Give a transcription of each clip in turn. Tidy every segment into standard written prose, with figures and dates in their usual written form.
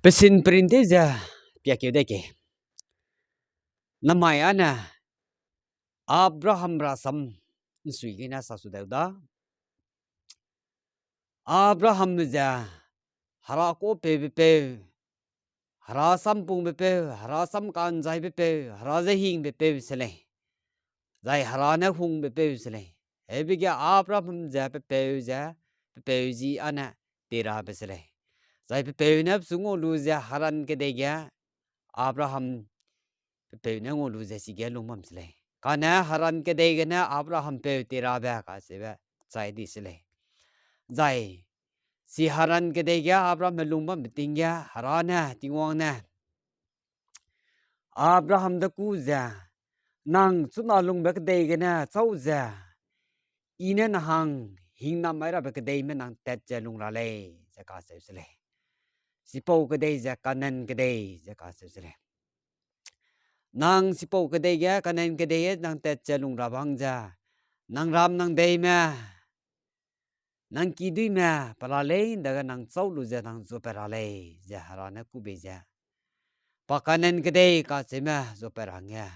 Pesin perintah piakewbe. Namanya ana Abraham rasam suigina sasudauda. Abraham ja harako pepe harasam pung pepe harasam kanjai pepe harazahing pepe sele. Zai harana hung pepe sele. Ebiga Abraham ja pepe ji ana tira besele. Zai pepe nap sungo lu ja haran kedega Abraham pepe nango lu ja sige lumam sele. Kana haran kedega na Abraham pe tira ba ka sebe zai di sele. Zai si haran kedega Abraham lumam tingya harana tingwang na Abraham da ku ja nang suna lung ba kedega na chau ja ina na hang hing na mai ra ba kedai me nang tet ja lung ra le ja ka sele. Si po kedai ja kanan kedai ja ka sele. Nang si po kedai ya kanan kedai nang tet ja lung ra bang ja nang ram nang dei ma nang kidui ma parale daga nang chau lu ja nang zo parale ja harana ku be ja pakanan kedai ka sema zo parangya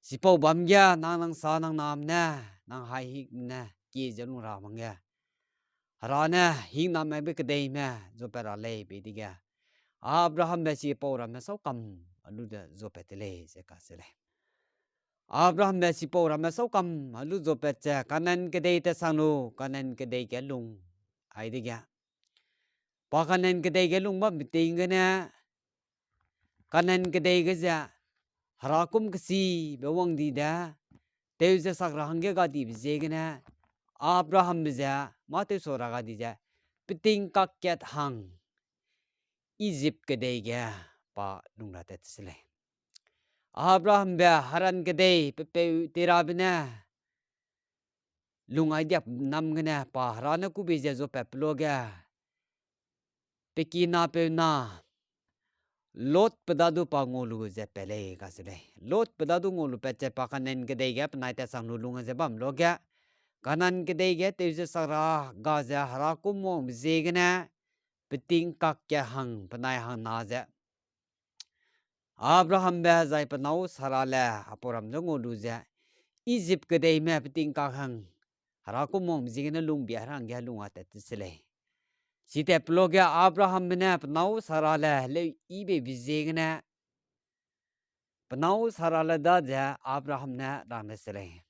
si po bam ya nang sa nang nam na nang hai hi na ki ja lung ra bang ya harana hi nam ma be kedai ma zo parale be diga Abraham ba si po ra ma sau kam alu da zo petele se ka sele Abraham ba si po ra ma sau kam alu zo pet ja kanan kedai ta sanu kanan kedai ke lung ai diga pakanan kedai ke lung ba biting na kanan kedai ke ja harakum kesi bewang di da teu ja sakrang ge ga di je ge na Abraham ja ma te so ra ga di ja biting ka ket hang Egypt kedai ge pa lung ra te sele Abraham ba haran kedai pe tera bina lung ai dia nam ge na pa harana ku be ja zo pe plo ga pekina pe na Lot pedadu pa ngolu je pele ka sele Lot pedadu ngolu pe che pa kanen kedai ge pnai ta sang lung je bam lo ga kanan kedai ge te je sara ga ja hara ku mo je ge na peting kak ke hang pnai hang na je Abraham ba zai pnau sara la aporam jo ngolu je Egypt kedai me peting kak hang hara ku mo je ge na lung bi harang ge lung ate sele Site ploga Abraham bina pnau sarala le ibe bizegna pnau sarala da ja Abraham na ramesre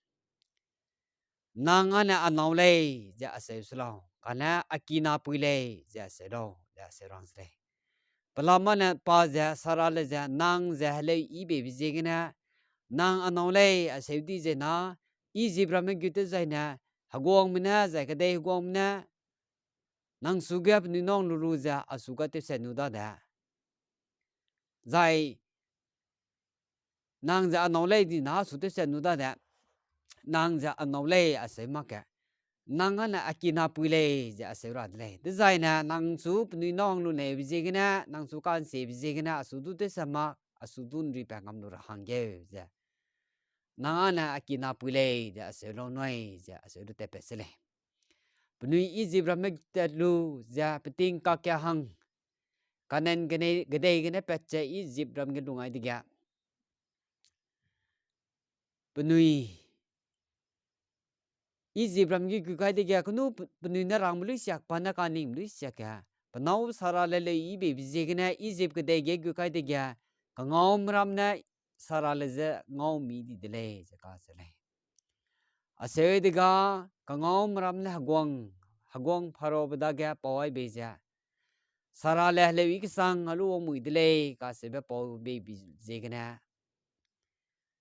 nangana anaule ja aseslo kana akina puile ja sero ja serangsre pelamana pa ja sarala ja nang ja le ibe bizegna nang anaule asedi je na Egypt gute zaina hagong mina za kade hagong mina nang sugap ni nong lulu ja asuga te senuda da zai nang ja anole di na su te senuda da nang ja anole ase maka nang ana akina puile ja asera le de zai na nang su ni nong lu ne bijegina nang su kan se bijegina asudu te sama asudun ri pa ngam lu hangge ja nang ana akina puile ja aselo noi ja asedu te pesele Penui Egypt ramek lu ja peting ka kya hang kanen gene gede gene pece Egypt ram gedungai diga penui Egypt ram gi gukai diga kunu penui na rang mulu siak pana kaning mulu siak ya penau sara lele ibe bizegena Egypt gede ge gukai diga kangom ram na sara leze ngau mi di dele jaka sele ase diga kangom ram na hagwang pharo badaga pawai beja Sara le le wi sang alu mui dele ka se be po be bi zegna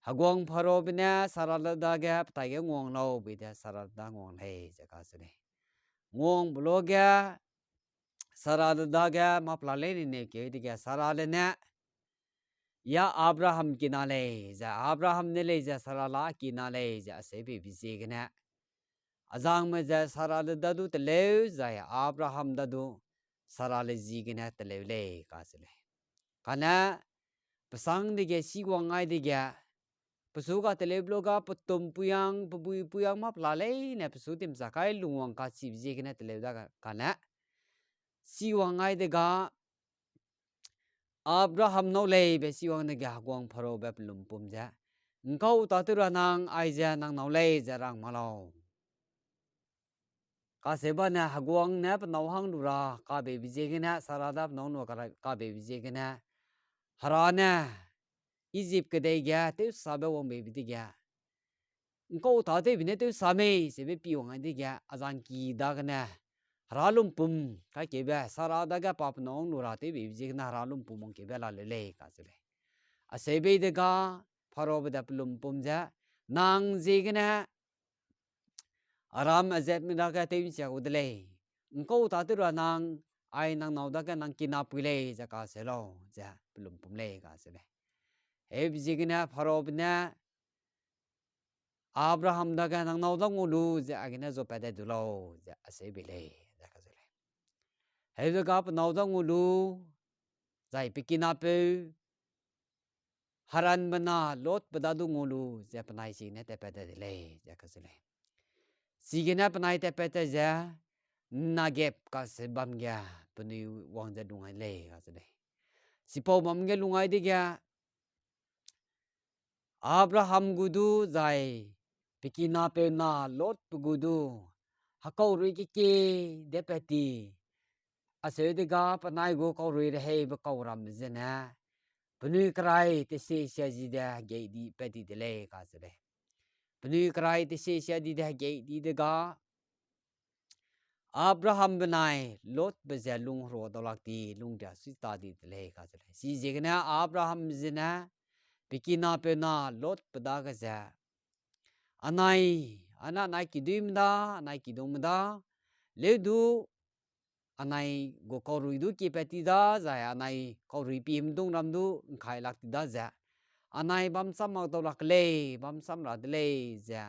hagong pharo bina sara la da ga ta ge ngong no bi da sara da ngong he ja ka se ne ngong blo ga sara da ga ma pla le ni ne ke di ga sara le na ya Abraham kinale ja Abraham ne le ja sara la kinale ja se be bi zegna azang me ja sara da du te le ja Abraham da du sarale zigina telele kasele kana pasang dige siwang ai dige pasuka telebloga putum puyang ma plale ne pasutim sakai luwang ka sibjigina teleda kana siwang ai diga Abraham no lei be siwang na ga gwang pharo be lumpum ja ngau ta tu ra nang ai ja nang no lei ja rang malo ka seba na hagwang na pa no hang dura ka be bi je gena sarada no no ka be bi je gena harana Egypt ke dei ga te sa be wong be bi ti ga ngau ta te bi ne te sa me se be pi wong ai ti ga azan ki da ga na haralum pum ka ke be sarada ga pap no dura te bi je gena haralum pum mong ke be la le le ka se le a se be de ga pharo be da plum pum ja nang je gena aram azet mi da ga te bi cha u de le ngau ta tu ra nang ai nang nau da ga nang kinap pi le ja ka se lo ja plum pum le ka se le e bi je gena pharo be na Abraham da ga nang nau da ngu lu ja agina zo pa de du lo ja ase bi le ja ka se le he da ga pa nau da ngu lu zai pi kinap haran bana lot pa da du ngu lu ja pa nai si ne te pa de le ja ka se le si gena pa nai te pa te ja na gep ka se bam ga pa ni wang ja du ngai le ka se le si po bam ge lu ngai de ga Abraham gudu zai pikina pe na lot pu gudu hakau ri ki de peti ase de ga pa nai go kau ri he ba kau ram zena pnu krai te se ji da ge di peti de le ka se le pnu krai te se di da ge di de ga Abraham benai lot be ja lung ro do lak ti lung da si ta di de le ka se le si je na Abraham zena pikina pe na lot pada ga ja anai ana nai ki dim da anai ki dum da le du anai go ko ru du ki peti da za anai ko ri pim dung ram du khai lak ti da za anai bam sam ma to lak le bam sam ra de le za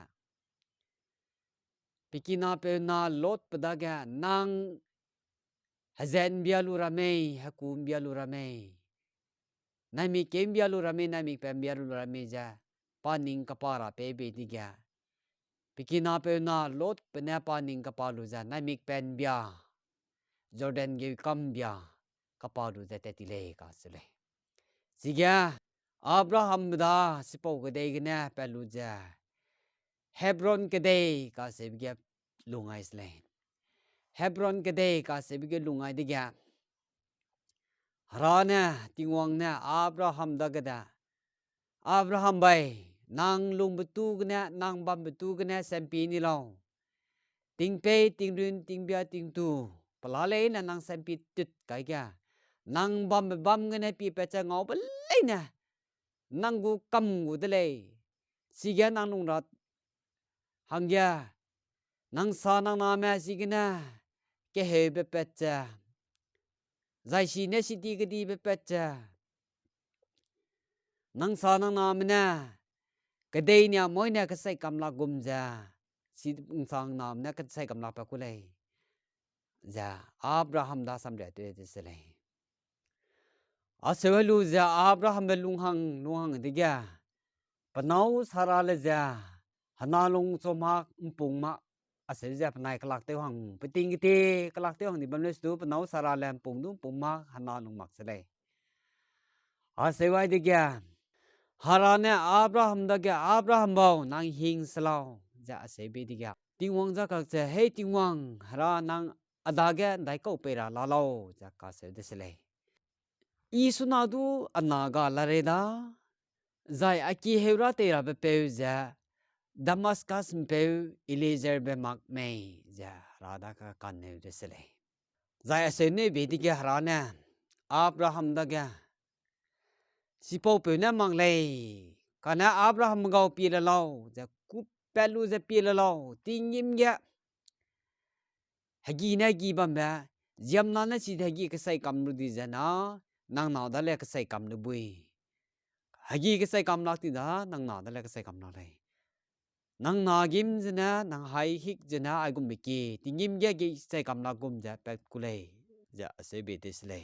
pikina pe na lot pada ga nang hazen bia lu ra me hakum bia lu ra me nai mi kem bia lu ra me nai mi pem bia lu ra me ja paning kapara pe be ti ga pikina pe na lot pe na paning kapalu za nai mi pen bia Jordan ge kam bia kapalu za te ti le ka se le si ga Abraham da sipo ge de ge na pe lu ja Hebron ge de ka se ge lungai sle Hebron ge de ka se ge lungai de ga rana tingwang na Abraham da ga da Abraham bai nang lung betu ge na nang bam betu ge na sempi ni lo ting pe ting rin ting bia ting tu pala le na nang sempi tut kai ga nang bam ge na pi pe cha ngau ba le na nang gu kam gu de le si ga nang lung rat hang ya nang sa nang na ma si ge na ke he be pe cha zai si ne si ti ge di be pe cha nang sa nang na ma na ke de nya moi na ke sai kam la gum ja si sang nam na ke sai kam la pa ku le ja Abraham da sam de te se le a se lu ja Abraham be lung hang de ga pa nau sara le ja hana lung so ma pung ma a se ja pa nai klak te hang pe ting te klak te hang ni ban le stu pa nau sara le pung du pung ma hana lung mak se le a se wai de ga harane Abraham da ga Abraham bao nang hing slau ja se be de ga ting wang ja ka se he ting wang hara nang ada ga dai ko pe ra la lo ja ka se de se le isu na du anaga la re da zai aki hewra te ra be pe ja Damascus pe Eliezer be mak me ja rada ka kan ne de se le zai se ne be di ga harana Abraham da ga si po pe na mang le kana Abraham gao pi la lo ja ku pelu ja pi la lo tingim ga hagi na gi bam ba jam na na si hagi ka sai kam ru di ja na nang na da le ka sai kam nu bui hagi ka sai kam lak ti da nang na da le ka sai kam na le nang na gim jena nang hai hik jena ai gum ki tingim ge gi sai kam na gum ja pe ku le ja se be tis le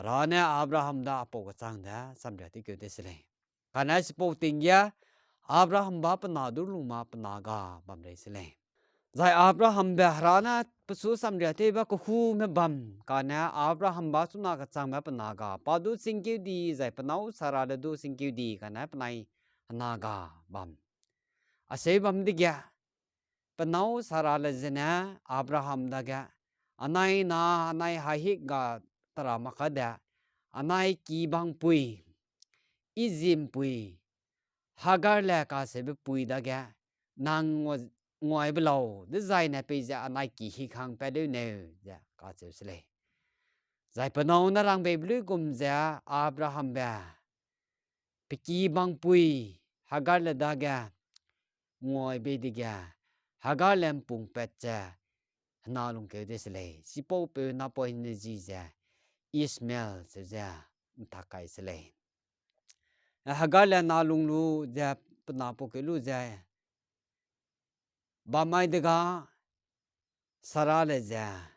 rana Abraham da apo ka chang da sam ja ti ke tis le kana spo ting ya Abraham ba pa na du lu ma pa na ga bam le se le Zai Abrahambe harana pesu samria te ba ko hu me bam kana Abraham ba suna ka chang ma panaga padu singkyu di zai panau sarada du singkyu di kana panai naga bam ase bam digya panau sarala jena Abraham daga anai na anai hahi ga tara makada anai ki bang pui izim pui hagar la ka se be pui daga nang ngoài bờ lầu đứt dây này bây giờ anh kỳ hi khang phải đứa nè dạ có chịu sle giải phần nào nó đang bị lưỡi cùng dạ Abraham bè bị kỳ băng bùi Hagar là daga ngoài bên đi ga Hagar làm bùng bẹt cha nào luôn kêu thế sle si po pe na po hình gì dạ Ismail sẽ dạ thắc cái sle Hagar là nào luôn lu dạ phần nào po kêu lu dạ ba mai daga Sarale ja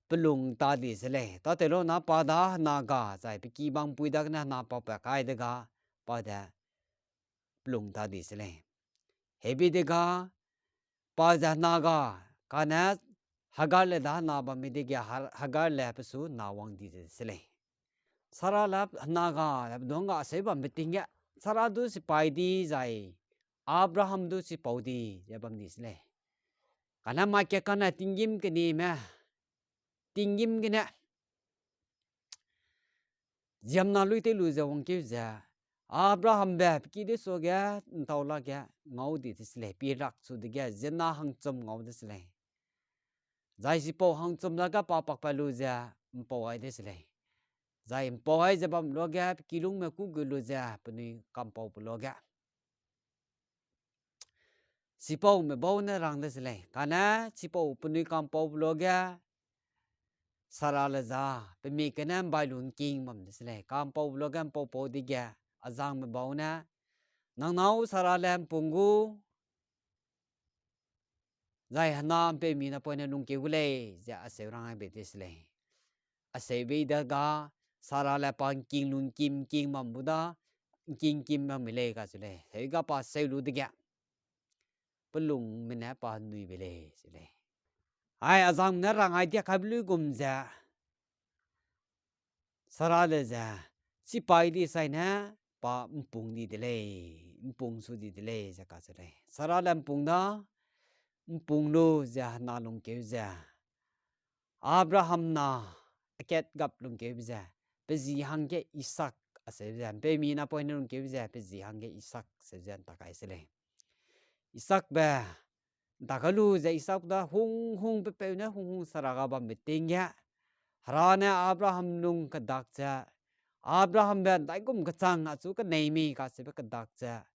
pelung tadi sele ta telo na pada naga sai piki bang puidak na pa pa kai daga pada pelung tadi sele hebi daga pada naga kana hagale da na ba mi digya hagale pesu nawang di sele sarala naga donga se ba mitingya saradu si paidi zai Abraham du si paudi ya bam di sele kana ma ke kana tingim ke ni ma tingim cái nè diam na lui te lui za wong ke za Abraham be ki de so ga tàu la ga ngau di sle pi rak su de ga zena hang chom ngau de sle zai si po hang chom la ga pa pak pa lu za po ai de sle zai po ai za bam lo ga ki lung me ku gu lu za pani kam po lo ga si po me bo na rang de sle kana si po pani kam po lo ga Saralaza, pemi kenam bailun king mam disle, kampau blogan popo diga, azang mebona, nang nau saralam pungu, zai hanam pemi na poina nung kewule, ja aseurang betisle. Asebe daga, sarala pan king lun kim king mam buda, king kim mamile kasule, hega pa selu diga, pelung menapa nui bele sile. Ai azam narang ai dia kablu gumza sarale za si pai di sai na pa mpung di dele mpung su di dele za ka sele sarale mpung da mpung lo za na long ke za Abraham na aket gap long ke za pe zi hang ke Isak ase za pe mi na po long ke za pe zi hang ke Isak se za ta kai sele Isak ba dakalu za Isak da hung hung pe na hung saraga ba meting ya harana Abraham nung kadak cha Abraham ben dai kum kachang achu ka neimi ka se kadak cha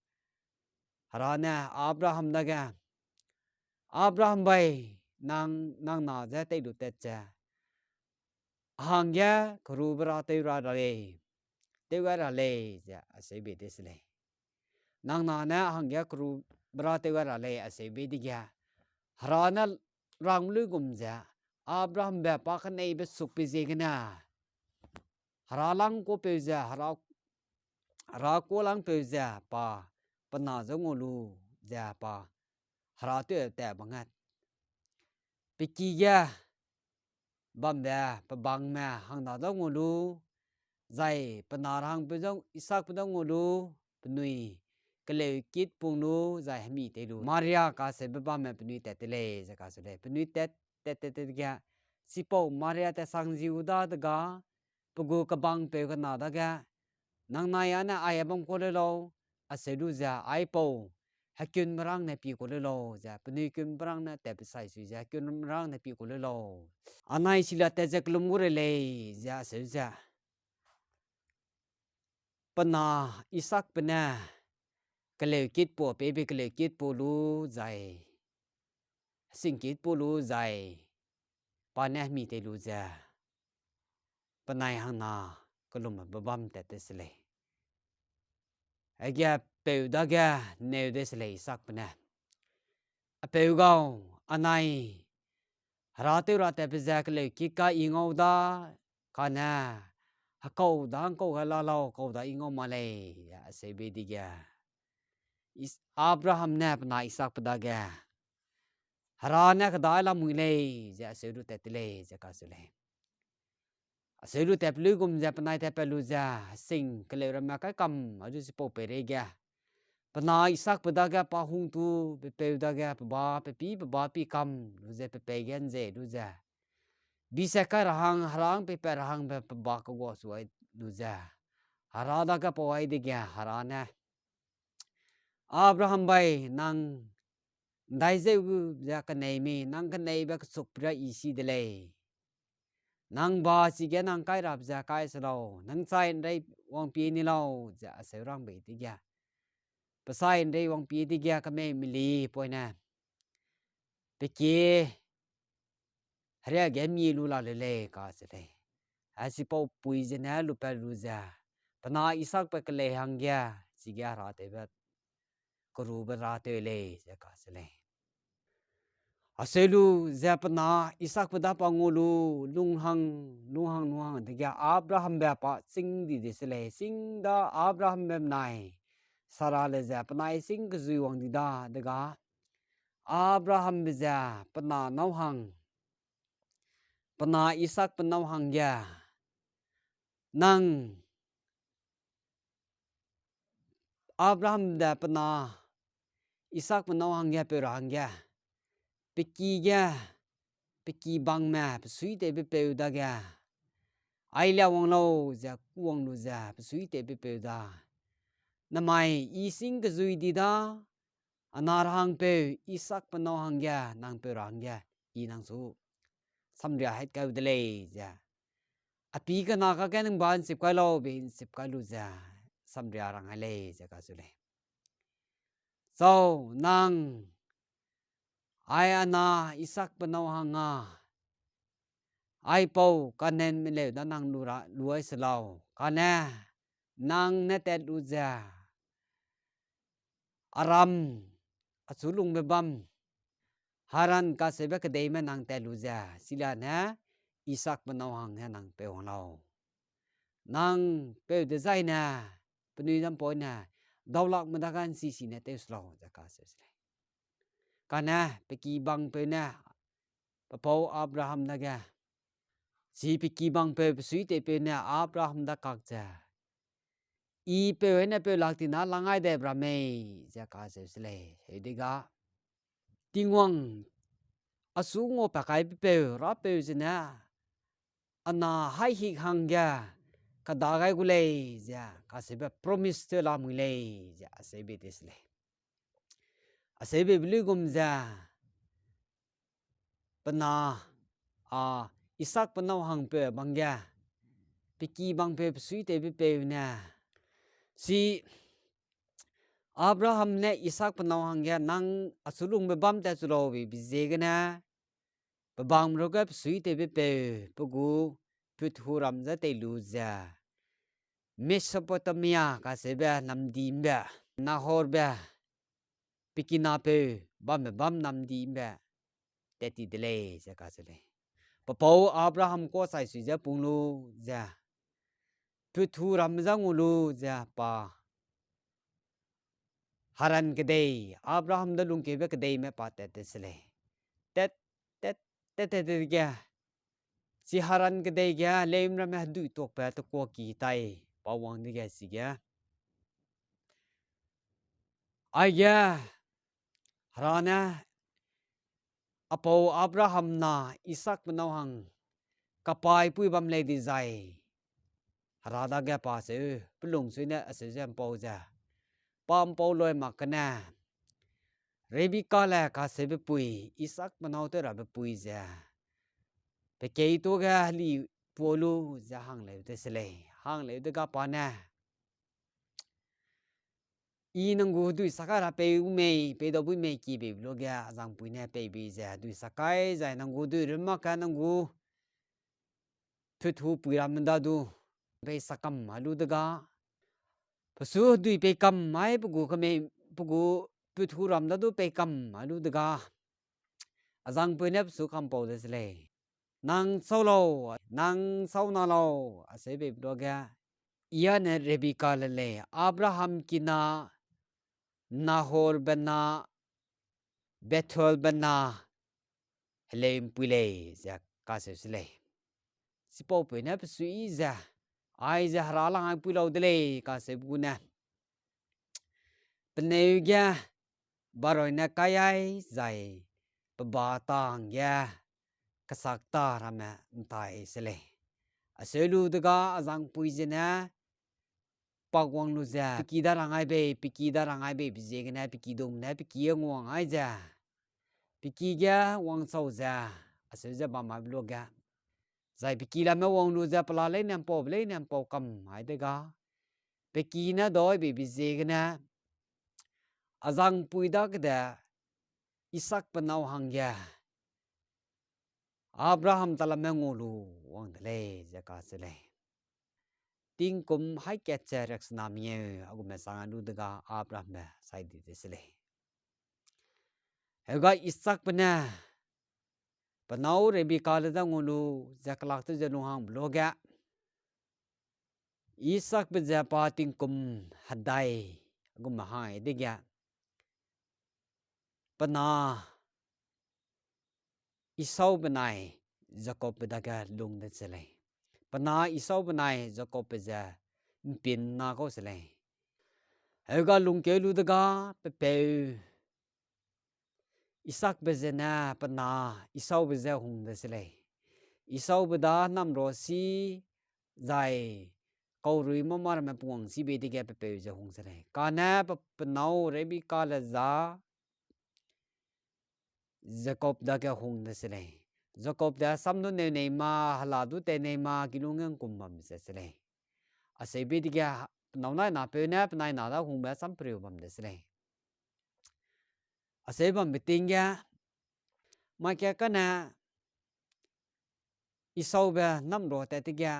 harana Abraham daga Abraham bai nang na za te du te cha hangya krubra te ra le ja ase be desle nang na hangya krubra te ra le ase be digya harana rang lu gum ja Abraham be pa ka nei be suk pi je gna haralang ko pe ja hara ko lang pe ja pa pana zo ngolu ja pa hara te te bangat piki ya bam da pa bang ma hang da zo ngolu zai pana rang pe zo Isak pe zo ngolu pnui kele kit pung lu zai mi te lu Maria ka se be ba me pnui te te le ja ka se le pnui te ga sipo Maria te sang ji u da ga pugu ka bang pe ka na da ga nang na ya na ai bang ko le lo a se lu ja ai po ha kyun marang na pi ko le lo ja pnui kyun marang na te pe sai su ja kyun marang na pi ko le lo anai sila te je klum gure le ja se ja pana Isak pana kele kit po pe be kele kit po lu zai sing kit po lu zai pa na mi te lu ja panai hang na kolum ba bam te te sele agya pe da ga ne de sele Isak pana a pe ga anai ra te pe za kele kit ka ingau da kana ha câu da câu ga la lo câu da ingau ma le ya se be di ga Abraham na pana Isak pada ga harana ka dai la mui le ja se du te le ja ka se le se du te plu gum ja panai te pelu ja sing ke le ra ma ka kam aju si po pe re ga panai isak pada ga pa hung tu pe da ga pa ba pi kam lu ja pe gen je du ja bisa ka rahang harang pe rahang pe ba ka go suai du ja harada ka po ai de ga harana Abrahambe nang dai je ja ka nei mi nang ka nei ba suk pra isi de le nang ba si ge nang kai rap ja kai sa lo nang sai dai wang pi ni lo ja se rang be ti ga pa sai dai wang pi ti ga ka me mi li poi na pe ke hre ge mi lu la le ka se le a si po pui je na lu pa lu ja pa na isak pa ka le hang ga si ga ra te ba ko ru ba ra te le ja ka se le aselu zapana isak pada pangulu lunghang tiga Abraham bapa sing di desle sing da Abraham bem nai sara le zapana sing kuzui wang di da daga Abraham beja pana nauhang pana isak panauhang ya nang Abraham da pana isak panauhang ya perang ya peki bang ma sui te be pe da ga ai la wong lo ja kuang lu ja sui te pe da namai i sing ka zui di da anar hang pe isak pano hang ya nang pe rang ya i nang su samria het ka de le ja api ka na ka nang ban sip ka lo be sip ka lu ja samria rang ha le ja ka su le so nang ai ana isak pano hang nga ai po kanen mi le da nang lu ra lu ai se lao kana nang ne te lu ja aram asulung bebam haran ka sebe ke dei men nang te lu ja sila na isak panau hang ha nang pe hong lao nang pe de zai na pnui dam po na daulak madakan si na te slow ja ka se kana pe ki bang pe na pa po Abraham na ga si pe ki bang pe sui te pe na Abraham da kak ja i pe na pe lak ti na langai de bra me ja ka se le he de ga tingwang asungo pakai pe ra pe jina ana hai hi hangya kadagai gule ja kasebe promise te la mule ja asebe desle asebe bligum ja pana a isak panau hang pe bangya piki bang pe sui te pe na si Abraham ne isak panau hangya nang asulung be bam te sulo bi bizegana babang roga sui te pe pugu put huram za te luza Mesopotamia ka sebe namdi mbe nahor be pikina pe bam namdi mbe teti dele ja ka sele papo Abraham ko sai sui ja punglu ja put huram za ngulu ja pa haran kede Abraham da lung ke be kede me pa te sele tet tet tet ga si haran kede ga leim ra me du tok pa to ko ki tai pawang ni ga si ga ai ga harana apo Abraham na Isak menawang kapai pui bam le di zai harada ga pa se pelung sui na ase jam po ja pam po loi makana Rebecca la ka se be pui Isak menaw te ra be pui ja pe ke to ga li polu ja hang le te sele hang le de ga pa na i nang gu du sakara pe u me pe do bu me ki be lo ga jang pui na pe bi ja du sakai ja nang gu du rim ma ka nang gu thu pui ram da du pe sakam alu de ga pasu du pe kam mai pu gu ka me pu gu thu ram da du pe kam alu de ga ajang pui na su kam po de le nang solo nang sau na lo ase be do ga ia ne Rebecca le Abraham kina Nahor bena Bethel bena lên bùi lệ giờ cá sấu lệ sipo bùi nè suy giờ ai giờ hara lang ai bùi lâu lệ cá sấu bùi nè bên này kia baroi nè cái ai dài bà tang ya kasakta rama ntai sele aselu daga azang puizena pagwang lu za pikida rangai be bizegena pikidom na pikiyangwang ai za pikiga wang sau za aseza ba ma bloga zai pikila me wang lu za pala le nam po kam ai daga pikina doi be bizegena azang puida kada isak panau hangya Abraham talamengulu wang le jaka sele ting kum hai ketche reksna mie agu me sangan daga Abrahambe sai di sele ega isak pena panau rebi kala da ngulu jaklak tu janu hang bloga isak be japa ting kum hadai agu ma hai digya pana isau benai Jacob daga lung de sele pana isau benai Jacob ja pin na ko sele ega lung ke lu daga pe isak bezena pana isau beze hung de sele isau beda nam ro si zai kau rui mamar me puang si be dige pe je hung sele kana panau rebi kala za Jacob daga hung de sele Jacob da samnu ne ma haladu te ne ma kilungen kumbam se sele ase be dige nau na na pe na panai na da hung ba sam priu bam de sele ase bam biting ya ma kya kana isau ba nam ro te tigya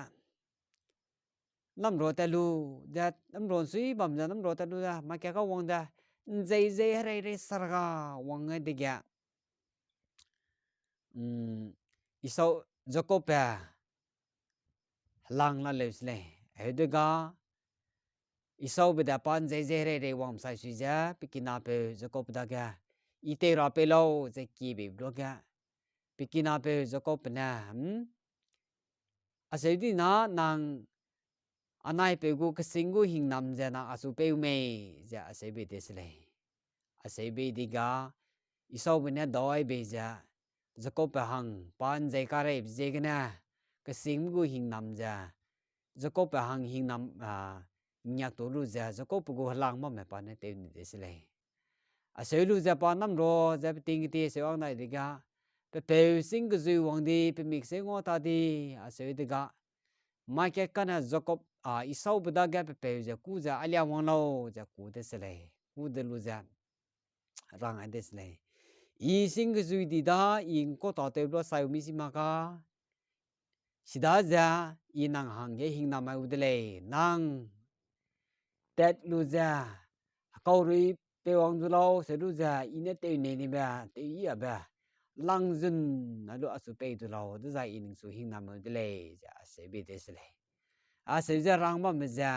nam ro te lu da nam ro sui bam da nam ro te lu da ma kya ka wang da zai re sarga wang ga tigya isau Jacob ba lang la le sle he de ga isau ba da pan zai re wang sai sui ja pikina pe Jacob da ga ite ra pe lo ze ki be blo ga pikina pe Jacob na ase di na nang anai pe gu kasingu hing nam ja na asu pe me ja ase be desle ase be diga isau be na doi be ja Jacob pa hang pan jai ka re je gna kasingu hing nam ja Jacob pa hang hing nam nyak to lu ja Jacob gu halang ma me pa ne te ni desle ase lu ja pa nam ro ja ting ti se wang nai diga pe sing gu zu wang di pe mix se ngo ta di ase diga mai ke kana Jacob isau beda ga pe ja ku ja alia wang lo ja ku de sele ku de lu ja rang a de sele I sing gu zu di da in ko ta te lo sai mi si ma ka sida ja I nang hang ge hing na mai u de le nang tet lu ja kau ri pe wang du lo se lu ja I ne te ne ni ba te I a ba lang zun na lu asu pe du lo de za I ning su hing na mai de le ja se be de sele se ja rang ma me ja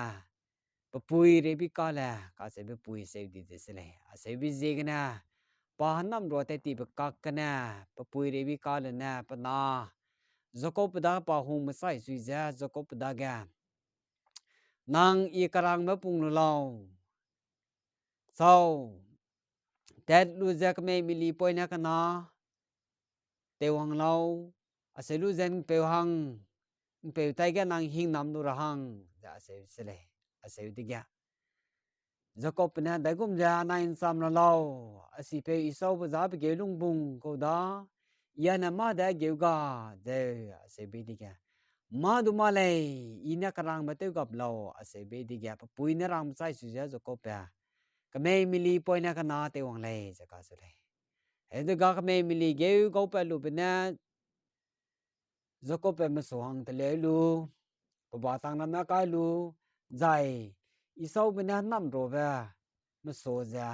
pui re bi ka la ka se be pui se di de sele se bi je gna pa nam ro te ti ba ka kana pui re bi ka la na pa na Jacob da pa hung ma sai sui ja Jacob da ga nang I karang ma pung lo lo sau tet lu ja ka me mi li poi na kana te wang lo se lu zen pe hang pe tai ga nang hing nam nu ra hang ja se sele ase digya Jacob na da gum ja na in sam la lo asi pe isau ba za be ge lung bung ko da ya na ma da ge ga de ase be digya ma du ma le ina karang ba te gap lo ase be digya pa pui na ram sai su ja Jacob ya ka me mi li poi na ka na te wang le ja ka se le he de ga ka me mi li ge go pa lu be na Jacob ma so hang te le lu ba tang na na ka lu zai isau bena nam ro ba ma so ja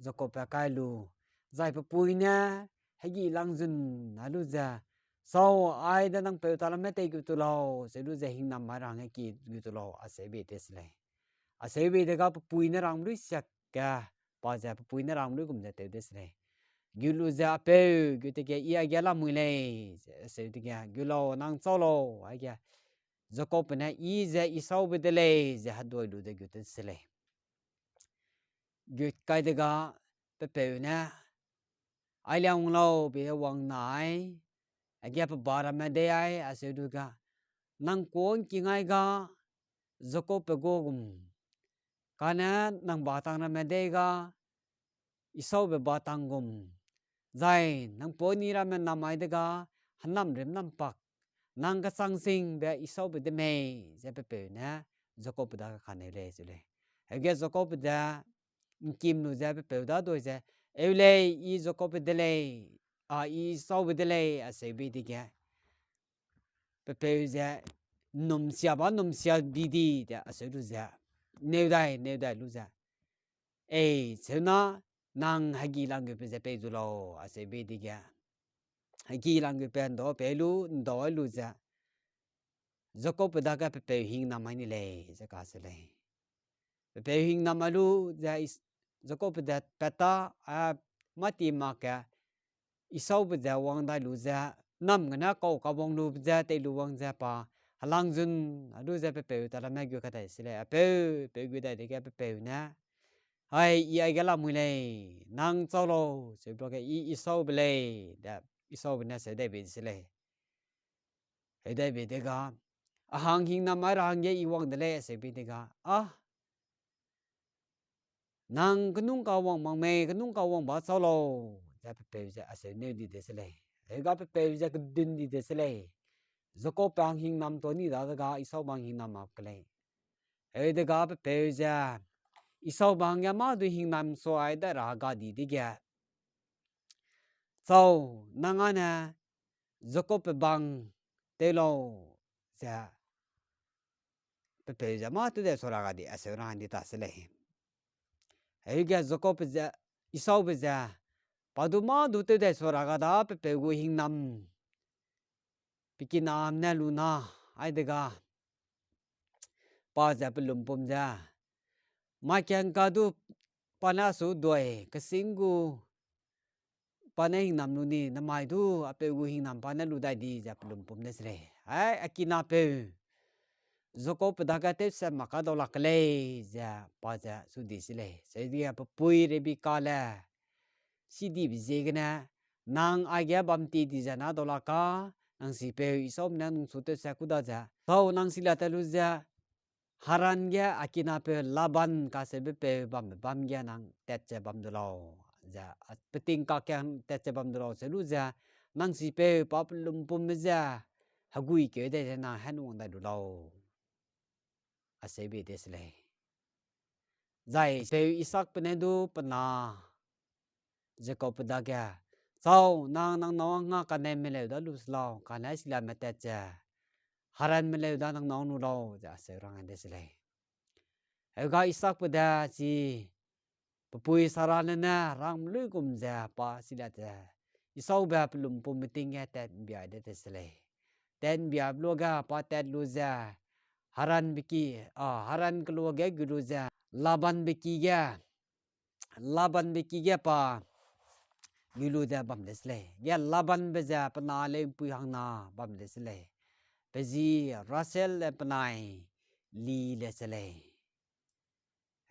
Jacob pa kai lu zai pa pui na hagi lang jun na lu ja sau ai da nang pe ta la me te gu tu lo se lu ja hing nam ma rang ki gu tu lo a se be tes le a se be de ga pa pui na rang lu sak ka pa ja pa pui na rang lu kum ja te des le gulu za pe gitu ke ia gala mule se gitu ke gulo nang solo ai ke Jacob na i za isau bedele za hadoi lu de gitu sele gut kai de ga pe na ai lang lo be wang nai ai ke pa bara ma de ai ase du ga nang kuang ki ngai ga Jacob pe go gum kana nang batang na ma de ga isau be batang gum zai nang po ni ra men namai de ga hanam rem nam pak nang ka sang sing be isau be de me ze pe na Jacob da ka ne le zule ge Jacob da kim nu ze pe da do ze ele I Jacob de le a isau be de le a se be de ge pe ze num sia bi di da a se du ze ne dai lu za e se na nang hagi lang ge pe ze pe zu lo a se be de ge hagi lang ge pe ndo pe lu ndo lu za Jacob da ka pe hing na mai ni le ze ka se le pe hing na ma lu za Jacob da peta a mati ma ka isau be za wang da lu za nam ngana ko ka wong lu za te lu wang za pa halang jun lu za pe ta la ma gyu ka ta se le pe gyu da de ka pe na hai I ai ga la mu le nang chau lo se bro ke isau be le da isau be na se de be se le he de be de ga a hang hing na ma rang ye I wang de le se be de ga a nang knung ka wang mang me knung ka wang ba chau lo za pe za a se ne di de se le he ga pe za ka din di de se le Jacob pang hing nam to ni da ga isau bang hing nam ma ka le he de ga pe za isau bang ya ma du hing nam so ai da ra ga di de ga sau nang ana Jacob bang te lo za pe za ma tu de so ra ga di a se ra di ta se le he ga Jacob za isau be za pa du ma du te de so ra ga da pe gu hing nam pikin nam na lu na ai de ga pa za pe lum pum za ma kyang ka du pa na su doi ka sing gu pa na hing nam lu ni na mai du a pe gu hing nam pa na lu dai di za pe lum pum ne se le ai akina pe Jacob da ka te sa ma ka do la ka le za pa za su di se le se di a pui re bi ka la si di bi ze ga na nang ai ga bam ti di za na do la ka nang si pe isom na nung su te sa ku da za tau nang si la ta lu za haran ga akina pe laban ka se be pe bam ga nang te che bam do lo za peting ka kyang te che bam do lo se lu za nang si pe pa lum pum me za hagui ke de na han wong da do lo a se be de se le zai pe isak pe ne du pa na Jacob da ga sau nang nga ka ne me le da lu slo ka na si la me te che haran me le da nang nu lo za se rang de se le ai ga isak pe da si pui sara na na rang lu kum za pa si la te isau ba plum pum meeting ya te bia de te se le ten bia lo ga pa te lu za haran biki haran klo ga guru za laban biki ga pa gulu da bam de se le ya laban be za pa na le pui hang na bam de se le pe ji Russell le pa nai li le se le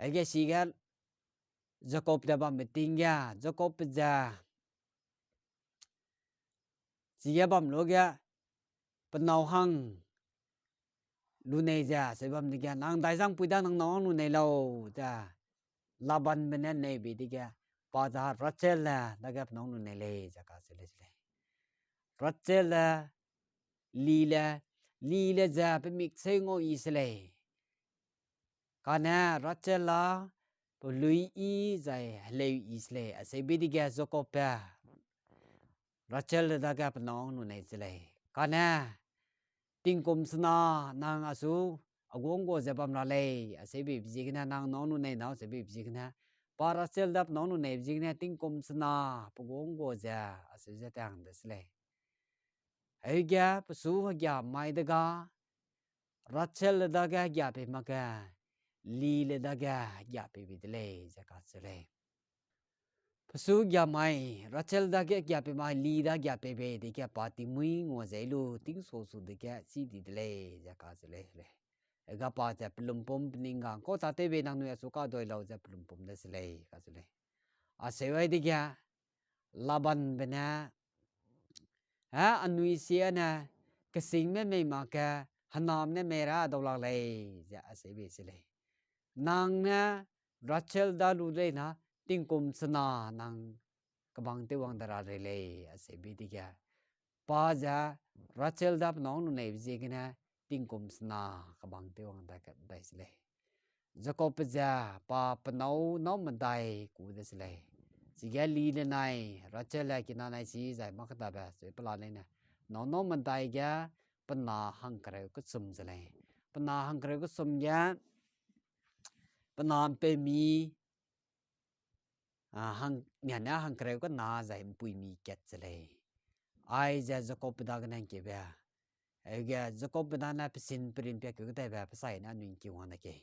ai ga si ga Jacob da bam meeting ya Jacob za si ya bam lo ga pa nau hang lu nei za se bam de ga nang dai sang pui da nang nong lu nei lo za laban be ne nei bi de ga pa za Russell la da ga nong lu nei le za ka se le Russell la li le za pe mik se ngo i se le ka na Russell la po lui i za le i se le a se bi de ga Jacob pa Rachel da ga pa nong nu nei se le ka na ting kum sna nang asu agong go za bam la le a se bi ji na nang nong nu nei na se bi ji na pa Rachel da nong nu nei ji na ting kum sna pa gong go za a se za tang de se le ai ga pa su ha ga mai da ga Rachel da ga pe ma ga li le da ga pe bi de le za ka se le Pasu gya mai Rachel da gya pe mai li da gya pe be de gya pa ti mui ngo zai lu ting so su de gya si di de le ja ka se le ga pa ja plum pom ning gang ko ta te be nang nu su ka doi lau ja plum pom de se le ka se le a se wai de gya laban be na ha anui sia na ka sing me me ma ka hanam ne me ra do la le ja a se be se le nang na Rachel da lu le na ting kum sana nang kabang te wang dara re le ase bi ti kya pa ja Rachel da nong nu nei ji gina ting kum sana kabang te wang da ka dai sle Jacob ja pa panau no ma dai ku de sle ji ga li le nai Rachel la ki na nai si zai ma ka da ba se pla le na no no ma dai ga pana hang kre ko sum sle pana hang kre ko sum ya pana pe mi hang nhà na hang kre ko na za im pui mi ket chale ai ja Jacob da ga nan ke ba ai ga Jacob da na pisin prin pe ko da ba sai na nin ki wa na ke